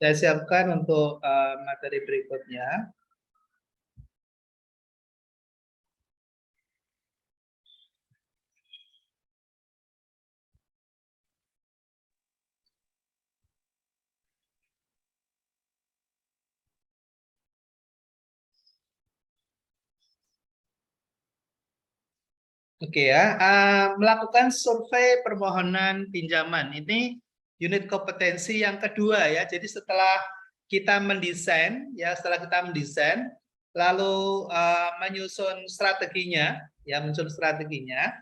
Saya siapkan untuk materi berikutnya. Oke ya, melakukan survei permohonan pinjaman. Ini unit kompetensi yang kedua ya. Jadi setelah kita mendesain, ya setelah kita mendesain, lalu menyusun strateginya, ya menyusun strateginya,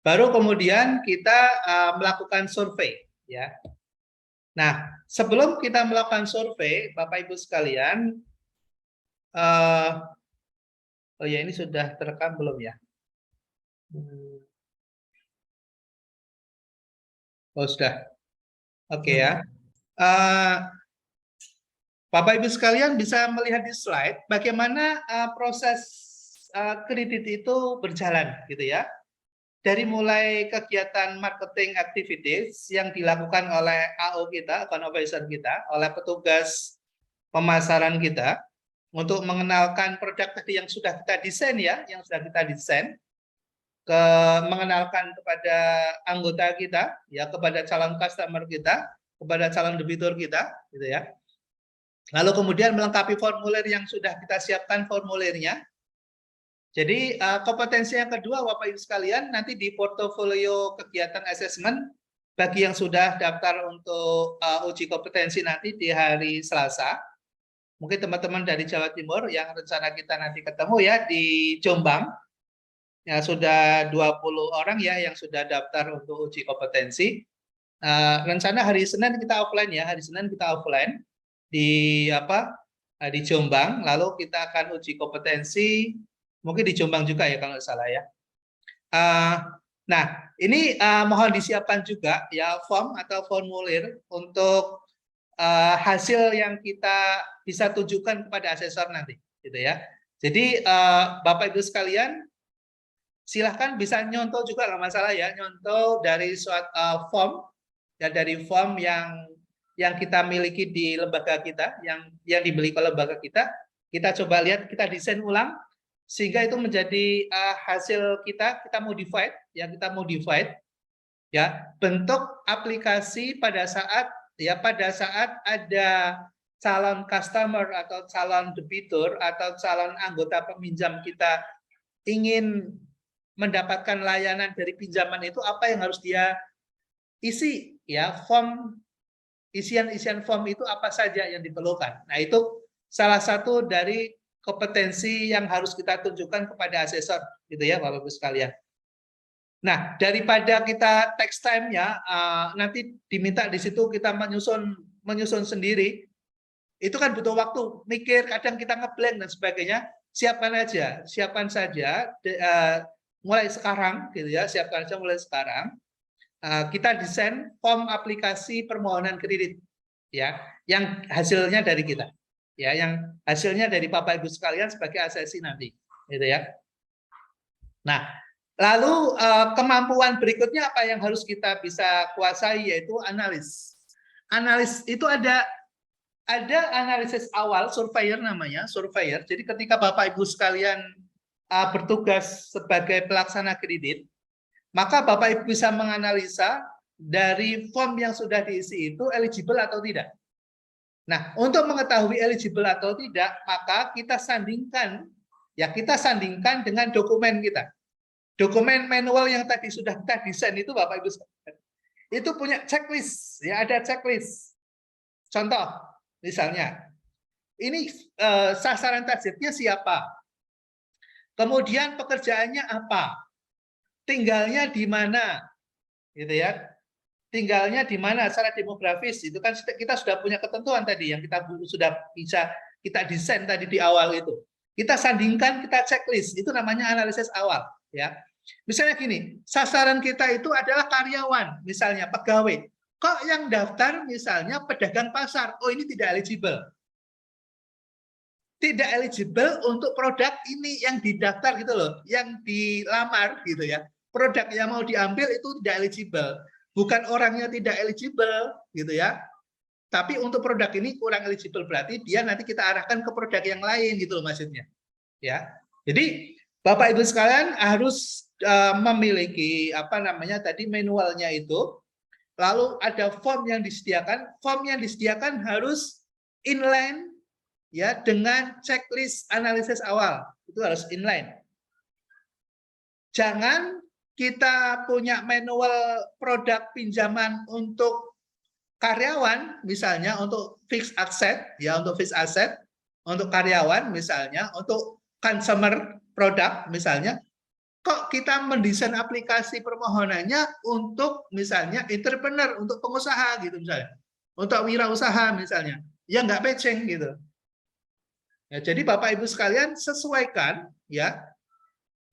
baru kemudian kita melakukan survei, ya. Nah, sebelum kita melakukan survei, Bapak Ibu sekalian, oh ya ini sudah terekam belum ya? Oh sudah, oke ya. Bapak Ibu sekalian bisa melihat di slide bagaimana proses kredit itu berjalan, gitu ya. Dari mulai kegiatan marketing activities yang dilakukan oleh AO kita, account officer kita, oleh petugas pemasaran kita, untuk mengenalkan produk tadi yang sudah kita desain ya, yang sudah kita desain, mengenalkan kepada anggota kita, ya kepada calon customer kita, kepada calon debitur kita, gitu ya. Lalu kemudian melengkapi formulir yang sudah kita siapkan formulirnya. Jadi kompetensi yang kedua Bapak Ibu sekalian, nanti di portofolio kegiatan assessment bagi yang sudah daftar untuk uji kompetensi nanti di hari Selasa. Mungkin teman-teman dari Jawa Timur yang rencana kita nanti ketemu ya di Jombang. Ya sudah 20 orang ya yang sudah daftar untuk uji kompetensi. Rencana hari Senin kita offline ya, hari Senin kita offline di di Jombang, lalu kita akan uji kompetensi mungkin di Jombang juga ya kalau salah ya. Nah ini mohon disiapkan juga ya form atau formulir untuk hasil yang kita bisa tunjukkan kepada asesor nanti, gitu ya. Jadi Bapak Ibu sekalian silahkan bisa nyontoh juga nggak masalah ya, nyontoh dari suatu form ya, dari form yang kita miliki di lembaga kita, yang dimiliki oleh lembaga kita coba lihat, kita desain ulang sehingga itu menjadi hasil kita modified ya, kita modified ya, bentuk aplikasi pada saat ada calon customer atau calon debitur atau calon anggota peminjam kita ingin mendapatkan layanan dari pinjaman itu, apa yang harus dia isi ya, form, isian form itu apa saja yang diperlukan. Nah itu salah satu dari kompetensi yang harus kita tunjukkan kepada asesor, gitu ya Bapak Ibu sekalian. Nah daripada kita text time-nya nanti diminta di situ kita menyusun sendiri, itu kan butuh waktu mikir, kadang kita ngeblank dan sebagainya. Siapkan saja mulai sekarang, gitu ya, siapkan saja mulai sekarang. Kita desain form aplikasi permohonan kredit, ya, yang hasilnya dari kita, ya, yang hasilnya dari Bapak Ibu sekalian sebagai asesi nanti, gitu ya. Nah, lalu kemampuan berikutnya apa yang harus kita bisa kuasai, yaitu analis. Analis itu ada analisis awal, surveyor namanya, surveyor. Jadi ketika Bapak Ibu sekalian bertugas sebagai pelaksana kredit, maka Bapak Ibu bisa menganalisa dari form yang sudah diisi itu eligible atau tidak. Nah, untuk mengetahui eligible atau tidak, maka kita sandingkan dengan dokumen kita. Dokumen manual yang tadi sudah kita desain itu Bapak Ibu sekalian, itu punya checklist, ya, ada checklist. Contoh, misalnya, ini sasaran targetnya siapa? Kemudian pekerjaannya apa? Tinggalnya di mana? Gitu ya. Tinggalnya di mana secara demografis, itu kan kita sudah punya ketentuan tadi yang kita sudah bisa kita desain tadi di awal itu. Kita sandingkan, kita checklist, itu namanya analisis awal, ya. Misalnya gini, sasaran kita itu adalah karyawan, misalnya pegawai. Kok yang daftar misalnya pedagang pasar? Oh, ini tidak eligible. Tidak eligible untuk produk ini yang didaftar gitu loh, yang dilamar gitu ya. Produk yang mau diambil itu tidak eligible. Bukan orangnya tidak eligible gitu ya. tapi untuk produk ini kurang eligible, berarti dia nanti kita arahkan ke produk yang lain gitu loh maksudnya. Ya. Jadi Bapak Ibu sekalian harus memiliki apa namanya tadi manualnya itu. Lalu ada form yang disediakan. Form yang disediakan harus inline ya dengan checklist analisis awal. Itu harus inline. Jangan kita punya manual produk pinjaman untuk karyawan, misalnya untuk fixed asset, ya untuk fixed asset, untuk karyawan misalnya, untuk consumer product misalnya, kok kita mendesain aplikasi permohonannya untuk misalnya entrepreneur, untuk pengusaha gitu misalnya, untuk wirausaha misalnya, ya nggak matching gitu. Ya, jadi Bapak Ibu sekalian sesuaikan ya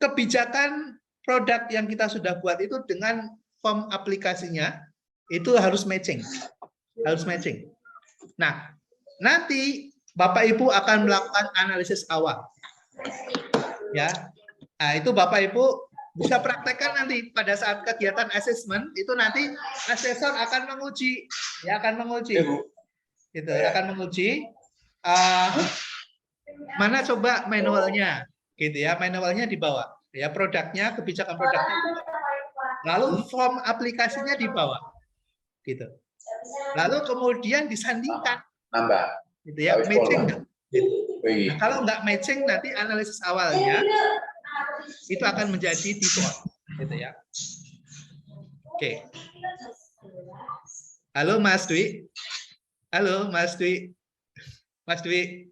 kebijakan produk yang kita sudah buat itu dengan form aplikasinya itu harus matching, harus matching. Nah, nanti Bapak Ibu akan melakukan analisis awal, ya. Nah, itu Bapak Ibu bisa praktekkan nanti pada saat kegiatan assessment itu nanti asesor akan menguji, ya akan menguji, gitu, akan menguji mana coba manualnya, gitu ya, manualnya dibawa, ya produknya, kebijakan produknya, lalu form aplikasinya dibawa, gitu, lalu kemudian disandingkan, gitu ya, matching. Nah, kalau nggak matching nanti analisis awalnya itu akan menjadi default, gitu ya. Oke. Halo Mas Dwi. Halo Mas Dwi. Mas Dwi.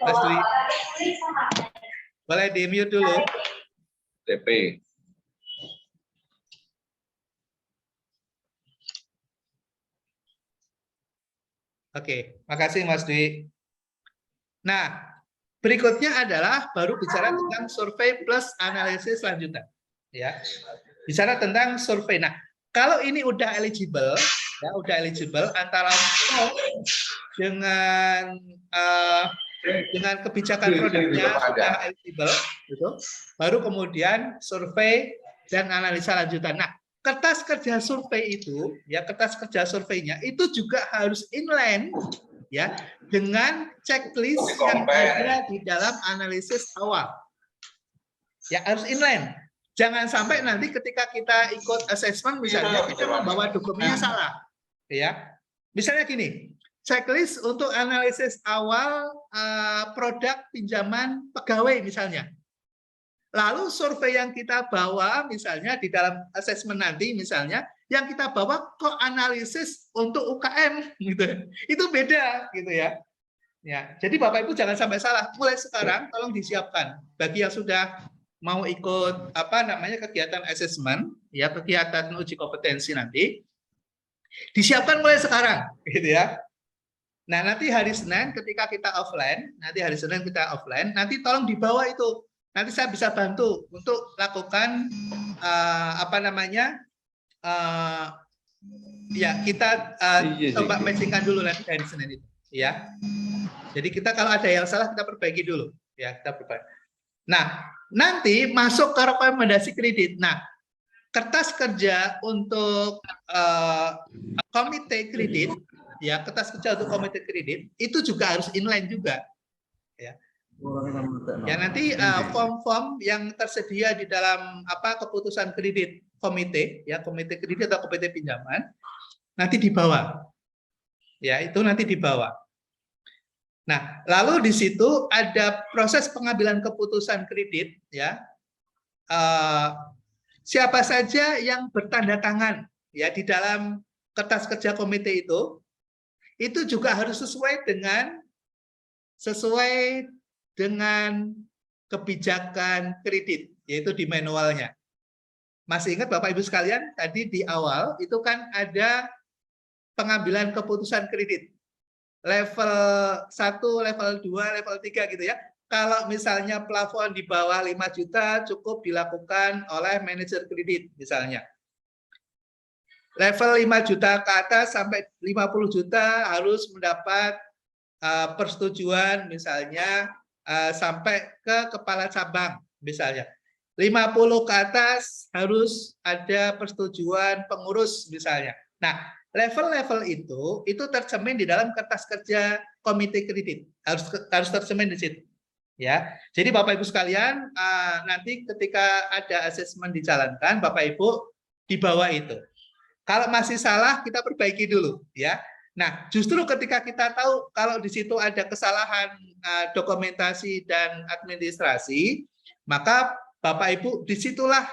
Mas Dwi. Boleh di-mute dulu. TP. Oke, makasih Mas Dwi. Nah, berikutnya adalah baru bicara tentang survei plus analisis lanjutan. Ya, bicara tentang survei. Nah, kalau ini udah eligible, ya udah eligible antara dengan kebijakan produknya sudah eligible, gitu, baru kemudian survei dan analisa lanjutan. Nah, kertas kerja survei itu, ya kertas kerja surveinya itu juga harus inline, ya dengan checklist yang ada di dalam analisis awal. Ya harus inline. Jangan sampai nanti ketika kita ikut assessment misalnya kita membawa dokumennya salah. Ya. Misalnya gini, checklist untuk analisis awal produk pinjaman pegawai misalnya. Lalu survei yang kita bawa misalnya di dalam assessment nanti misalnya yang kita bawa kok analisis untuk UKM gitu. Itu beda gitu ya. Ya, jadi Bapak Ibu jangan sampai salah. Mulai sekarang tolong disiapkan bagi yang sudah mau ikut apa namanya kegiatan assessment, ya kegiatan uji kompetensi nanti. Disiapkan mulai sekarang gitu ya. Nah, nanti hari Senin ketika kita offline, nanti tolong dibawa itu. Nanti saya bisa bantu untuk lakukan apa namanya? Ya, kita coba matchingkan dulu nanti hari Senin itu, ya. Jadi kita kalau ada yang salah kita perbaiki dulu, ya kita perbaiki. Nah, nanti masuk ke rekomendasi kredit. Nah, kertas kerja untuk komite kredit, ya kertas kerja untuk komite kredit itu juga harus inline juga, ya. Ya nanti form-form yang tersedia di dalam apa keputusan kredit komite, ya komite kredit atau komite pinjaman nanti dibawa, ya itu nanti dibawa. Nah, lalu di situ ada proses pengambilan keputusan kredit, ya. Siapa saja yang bertanda tangan, ya di dalam kertas kerja komite itu juga harus sesuai dengan kebijakan kredit, yaitu di manualnya. Masih ingat Bapak Ibu sekalian, tadi di awal itu kan ada pengambilan keputusan kredit. Level 1, level 2, level 3 gitu ya. Kalau misalnya plafon di bawah 5 juta cukup dilakukan oleh manajer kredit misalnya. Level 5 juta ke atas sampai 50 juta harus mendapat persetujuan misalnya sampai ke kepala cabang misalnya. 50 ke atas harus ada persetujuan pengurus misalnya. Nah, level-level itu tercermin di dalam kertas kerja komite kredit, harus tercermin di situ. Ya, jadi Bapak Ibu sekalian, nanti ketika ada asesmen dijalankan, Bapak Ibu di bawah itu. Kalau masih salah, kita perbaiki dulu, ya. Nah, justru ketika kita tahu kalau di situ ada kesalahan dokumentasi dan administrasi, maka Bapak Ibu disitulah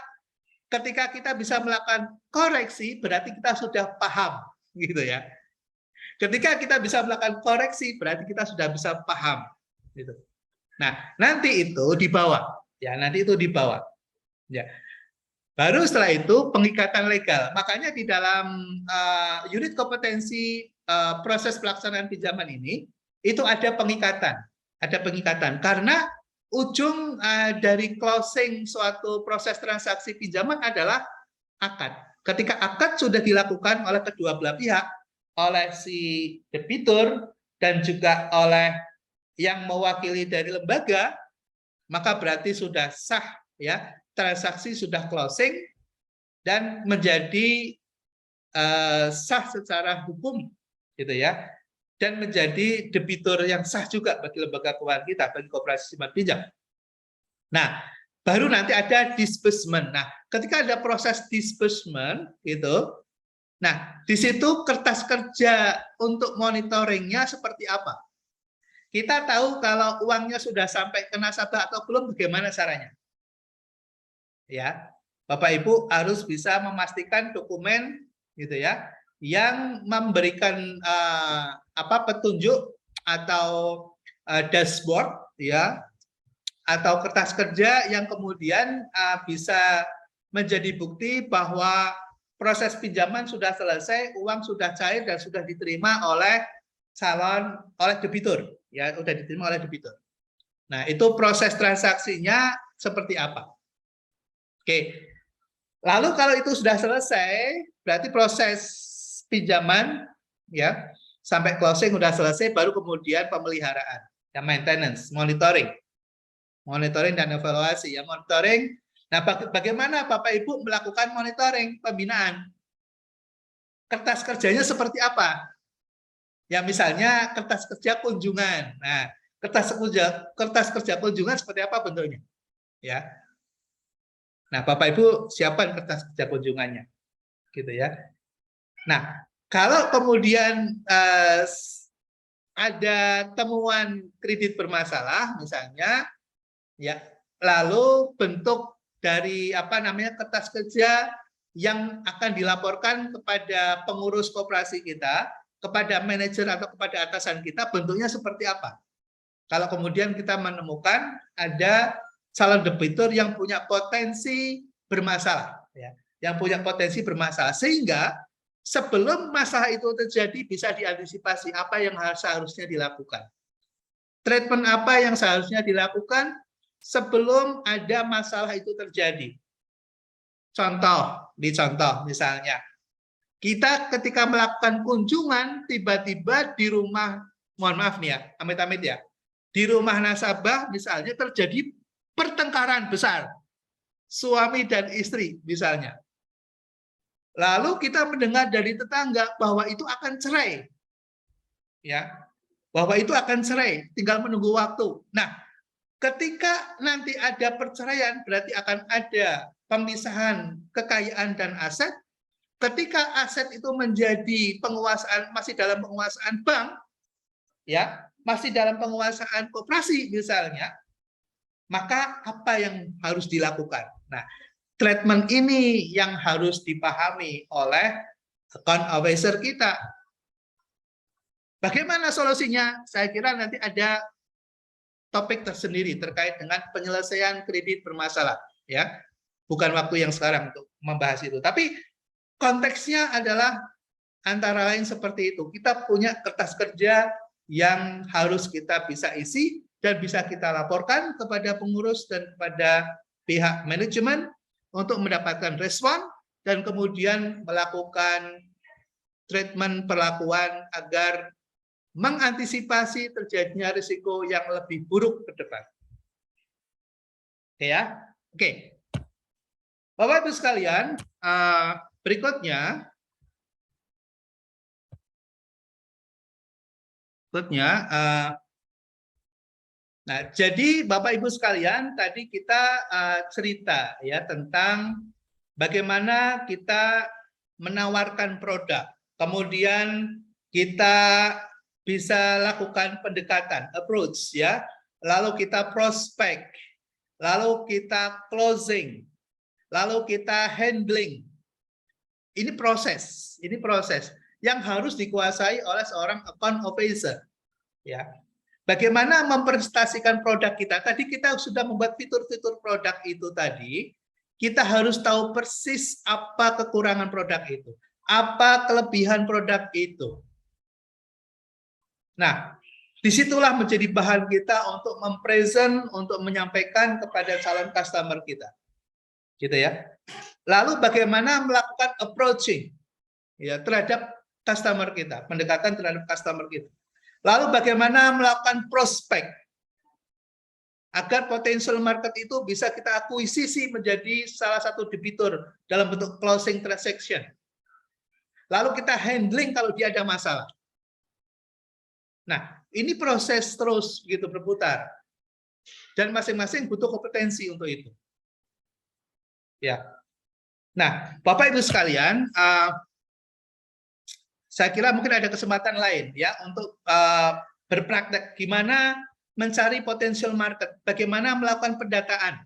ketika kita bisa melakukan koreksi, berarti kita sudah paham, gitu ya. Ketika kita bisa melakukan koreksi, berarti kita sudah bisa paham, gitu. Nah, nanti itu dibawa, ya, nanti itu dibawa, ya. Baru setelah itu pengikatan legal. Makanya di dalam unit kompetensi proses pelaksanaan pinjaman ini itu ada pengikatan karena ujung dari closing suatu proses transaksi pinjaman adalah akad. Ketika akad sudah dilakukan oleh kedua belah pihak, oleh si debitur dan juga oleh yang mewakili dari lembaga, maka berarti sudah sah, ya, transaksi sudah closing dan menjadi sah secara hukum, gitu ya, dan menjadi debitur yang sah juga bagi lembaga keuangan kita, bagi koperasi simpan pinjam. Nah, baru nanti ada disbursement. Nah, ketika ada proses disbursement, gitu, nah di situ kertas kerja untuk monitoringnya seperti apa? Kita tahu kalau uangnya sudah sampai ke nasabah atau belum, bagaimana caranya? Ya, Bapak Ibu harus bisa memastikan dokumen, gitu ya, yang memberikan petunjuk atau dashboard, ya, atau kertas kerja yang kemudian bisa menjadi bukti bahwa proses pinjaman sudah selesai, uang sudah cair dan sudah diterima oleh debitur, ya, sudah diterima oleh debitur. Nah, itu proses transaksinya seperti apa? Oke. Lalu kalau itu sudah selesai, berarti proses pinjaman, ya, sampai closing sudah selesai, baru kemudian pemeliharaan, ya, maintenance, monitoring dan evaluasi, ya, monitoring. Nah, bagaimana Bapak Ibu melakukan monitoring pembinaan? Kertas kerjanya seperti apa? Ya, misalnya kertas kerja kunjungan. Nah, kertas kerja kunjungan seperti apa bentuknya? Ya. Nah, Bapak Ibu siapkan kertas kerja kunjungannya, gitu ya. Nah, kalau kemudian ada temuan kredit bermasalah, misalnya, ya, lalu bentuk dari kertas kerja yang akan dilaporkan kepada pengurus koperasi kita, kepada manajer atau kepada atasan kita, bentuknya seperti apa? Kalau kemudian kita menemukan ada calon debitur yang punya potensi bermasalah, ya, yang punya potensi bermasalah, sehingga sebelum masalah itu terjadi bisa diantisipasi apa yang seharusnya dilakukan. Treatment apa yang seharusnya dilakukan sebelum ada masalah itu terjadi. Contoh misalnya, kita ketika melakukan kunjungan tiba-tiba di rumah, mohon maaf nih ya, amit-amit ya, di rumah nasabah misalnya terjadi pertengkaran besar suami dan istri misalnya. Lalu kita mendengar dari tetangga bahwa itu akan cerai. Ya. Bahwa itu akan cerai, tinggal menunggu waktu. Nah, ketika nanti ada perceraian berarti akan ada pemisahan kekayaan dan aset. Ketika aset itu menjadi penguasaan, masih dalam penguasaan bank, ya, masih dalam penguasaan koperasi misalnya, maka apa yang harus dilakukan? Nah, treatment ini yang harus dipahami oleh account officer kita. Bagaimana solusinya? Saya kira nanti ada topik tersendiri terkait dengan penyelesaian kredit bermasalah, ya. Bukan waktu yang sekarang untuk membahas itu. Tapi konteksnya adalah antara lain seperti itu. Kita punya kertas kerja yang harus kita bisa isi dan bisa kita laporkan kepada pengurus dan kepada pihak manajemen untuk mendapatkan respon dan kemudian melakukan treatment perlakuan agar mengantisipasi terjadinya risiko yang lebih buruk ke depan. Oke ya? Oke. Bapak Ibu sekalian, berikutnya berikutnya. Nah, jadi Bapak Ibu sekalian, tadi kita cerita ya tentang bagaimana kita menawarkan produk, kemudian kita bisa lakukan pendekatan, approach ya, lalu kita prospek, lalu kita closing, lalu kita handling. Ini proses yang harus dikuasai oleh seorang account officer. Ya, bagaimana mempresentasikan produk kita? Tadi kita sudah membuat fitur-fitur produk itu tadi. Kita harus tahu persis apa kekurangan produk itu, apa kelebihan produk itu. Nah, disitulah menjadi bahan kita untuk mempresent, untuk menyampaikan kepada calon customer kita, gitu ya. Lalu bagaimana melakukan approaching, ya, terhadap customer kita, pendekatan terhadap customer kita. Lalu bagaimana melakukan prospek agar potensial market itu bisa kita akuisisi menjadi salah satu debitur dalam bentuk closing transaction. Lalu kita handling kalau dia ada masalah. Nah, ini proses terus gitu berputar. Dan masing-masing butuh kompetensi untuk itu. Ya. Nah, Bapak Ibu sekalian, saya kira mungkin ada kesempatan lain ya untuk berpraktek gimana mencari potensial market, bagaimana melakukan pendataan.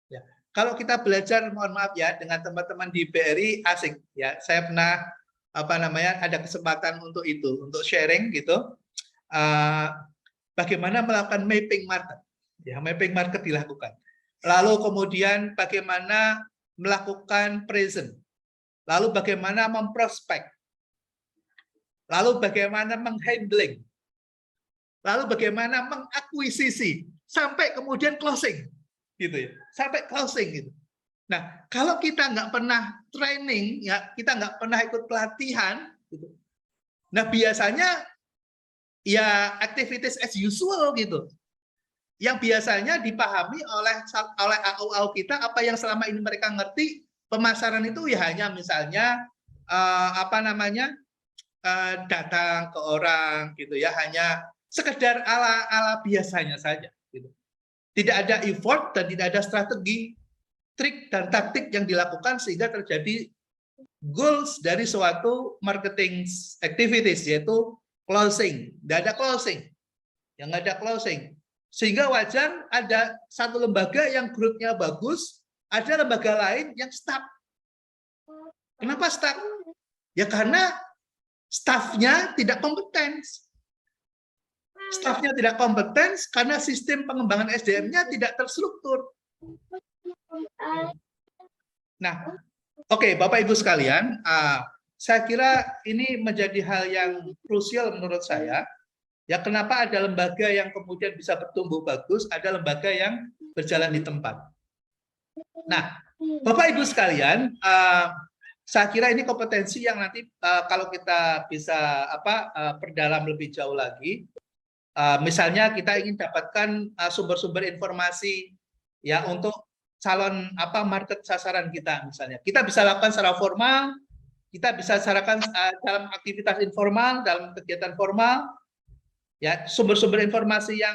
Ya. Kalau kita belajar, mohon maaf ya, dengan teman-teman di BRI asik ya. Saya pernah ada kesempatan untuk itu, untuk sharing gitu. Bagaimana melakukan mapping market. Ya, mapping market dilakukan. Lalu kemudian bagaimana melakukan present. Lalu bagaimana memprospek. Lalu bagaimana menghandling. Lalu bagaimana mengakuisisi sampai kemudian closing, gitu ya, sampai closing gitu. Nah, kalau kita nggak pernah training, ya kita nggak pernah ikut pelatihan, gitu. Nah biasanya ya activities as usual gitu. Yang biasanya dipahami oleh AU kita apa yang selama ini mereka ngerti pemasaran itu ya hanya misalnya datang ke orang gitu ya, hanya sekedar ala biasanya saja gitu. Tidak ada effort dan tidak ada strategi, trik dan taktik yang dilakukan sehingga terjadi goals dari suatu marketing activities, yaitu closing. Tidak ada closing, yang nggak ada closing. Sehingga wajar ada satu lembaga yang grupnya bagus, ada lembaga lain yang stuck. Kenapa stuck? Ya karena stafnya tidak kompeten. Stafnya tidak kompeten karena sistem pengembangan SDM-nya tidak terstruktur. Nah, oke, Bapak Ibu sekalian, saya kira ini menjadi hal yang krusial menurut saya. Ya, kenapa ada lembaga yang kemudian bisa bertumbuh bagus, ada lembaga yang berjalan di tempat. Nah, Bapak Ibu sekalian, saya kira ini kompetensi yang nanti kalau kita bisa perdalam lebih jauh lagi. Misalnya kita ingin dapatkan sumber-sumber informasi ya untuk calon market sasaran kita misalnya. Kita bisa lakukan secara formal, kita bisa carakan dalam aktivitas informal, dalam kegiatan formal. Ya, sumber-sumber informasi yang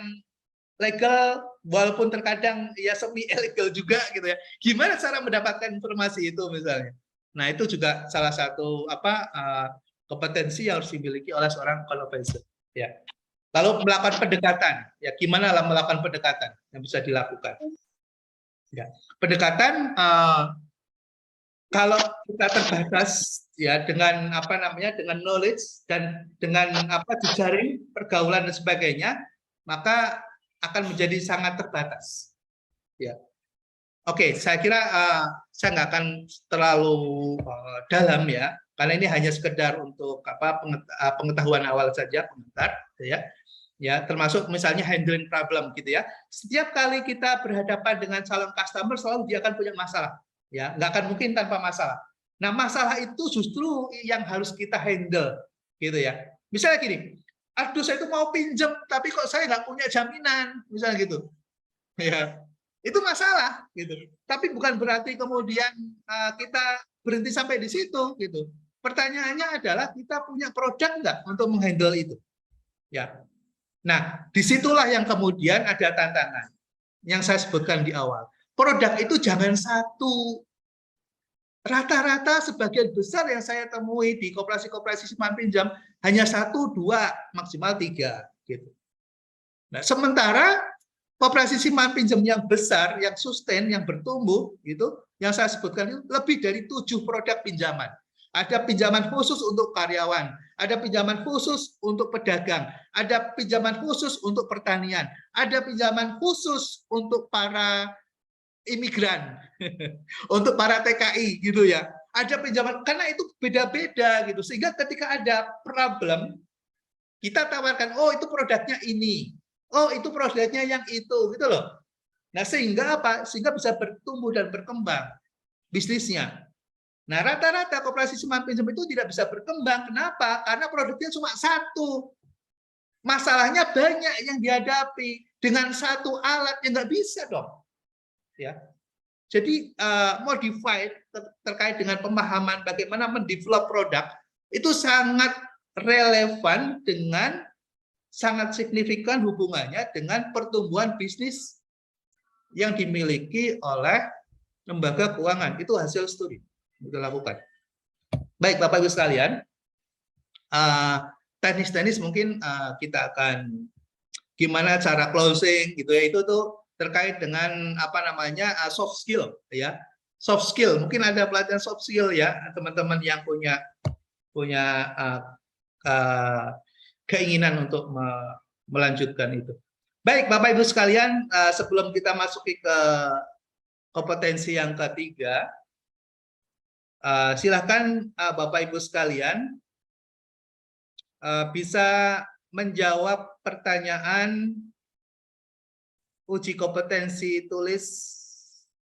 legal walaupun terkadang ya semi ilegal juga gitu ya. Gimana cara mendapatkan informasi itu misalnya. Nah, itu juga salah satu kompetensi yang harus dimiliki oleh seorang consultant ya. Lalu melakukan pendekatan, ya gimana lah melakukan pendekatan yang bisa dilakukan. Ya, pendekatan kalau kita terbatas ya dengan dengan knowledge dan dengan jejaring pergaulan dan sebagainya, maka akan menjadi sangat terbatas. Ya, oke, saya kira saya nggak akan terlalu dalam ya, karena ini hanya sekedar untuk pengetahuan awal saja, pengantar, ya. Ya, termasuk misalnya handling problem gitu ya. Setiap kali kita berhadapan dengan calon customer selalu dia akan punya masalah, ya, nggak akan mungkin tanpa masalah. Nah, masalah itu justru yang harus kita handle, gitu ya. Misalnya gini, aduh saya itu mau pinjam tapi kok saya nggak punya jaminan, misalnya gitu, ya, itu masalah, gitu. Tapi bukan berarti kemudian kita berhenti sampai di situ, gitu. Pertanyaannya adalah kita punya produk nggak untuk menghandle itu. Ya. Nah, disitulah yang kemudian ada tantangan yang saya sebutkan di awal. Produk itu jangan satu. Rata-rata sebagian besar yang saya temui di koperasi-koperasi simpan pinjam hanya 1, 2, maksimal 3 gitu. Nah, sementara koperasi simpan pinjam yang besar, yang sustain, yang bertumbuh gitu, yang saya sebutkan itu lebih dari 7 produk pinjaman. Ada pinjaman khusus untuk karyawan, ada pinjaman khusus untuk pedagang, ada pinjaman khusus untuk pertanian, ada pinjaman khusus untuk para imigran, untuk para TKI gitu ya. Ada pinjaman karena itu beda-beda gitu. Sehingga ketika ada problem, kita tawarkan, oh itu produknya ini, oh itu produknya yang itu, gitu loh. Nah sehingga apa? Sehingga bisa bertumbuh dan berkembang bisnisnya. Nah rata-rata koperasi simpan pinjam itu tidak bisa berkembang. Kenapa? Karena produknya cuma satu. Masalahnya banyak yang dihadapi dengan satu alat yang nggak bisa dong. Ya. Jadi modified terkait dengan pemahaman bagaimana mendevelop produk itu sangat relevan dengan sangat signifikan hubungannya dengan pertumbuhan bisnis yang dimiliki oleh lembaga keuangan. Itu hasil studi yang kita lakukan. Baik Bapak Ibu sekalian, teknis-teknis mungkin kita akan gimana cara closing gitu ya, itu tuh terkait dengan apa namanya soft skill ya, soft skill mungkin ada pelatihan soft skill ya teman-teman yang punya keinginan untuk melanjutkan itu. Baik Bapak Ibu sekalian, sebelum kita masuki ke kompetensi yang ketiga, silakan Bapak Ibu sekalian bisa menjawab pertanyaan uji kompetensi tulis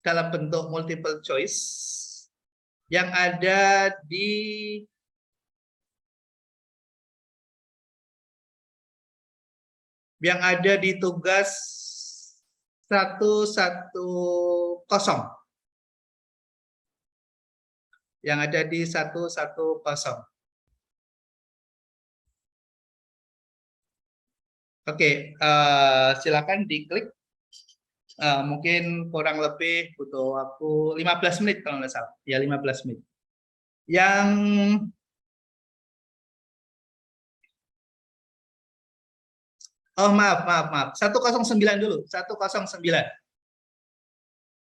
dalam bentuk multiple choice yang ada di tugas 110. Yang ada di 110. Oke, silakan diklik. Mungkin kurang lebih butuh waktu 15 menit kalau nggak salah. Ya 15 menit. Yang maaf. 109 dulu. 109.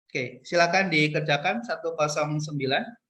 Oke, silakan dikerjakan 109.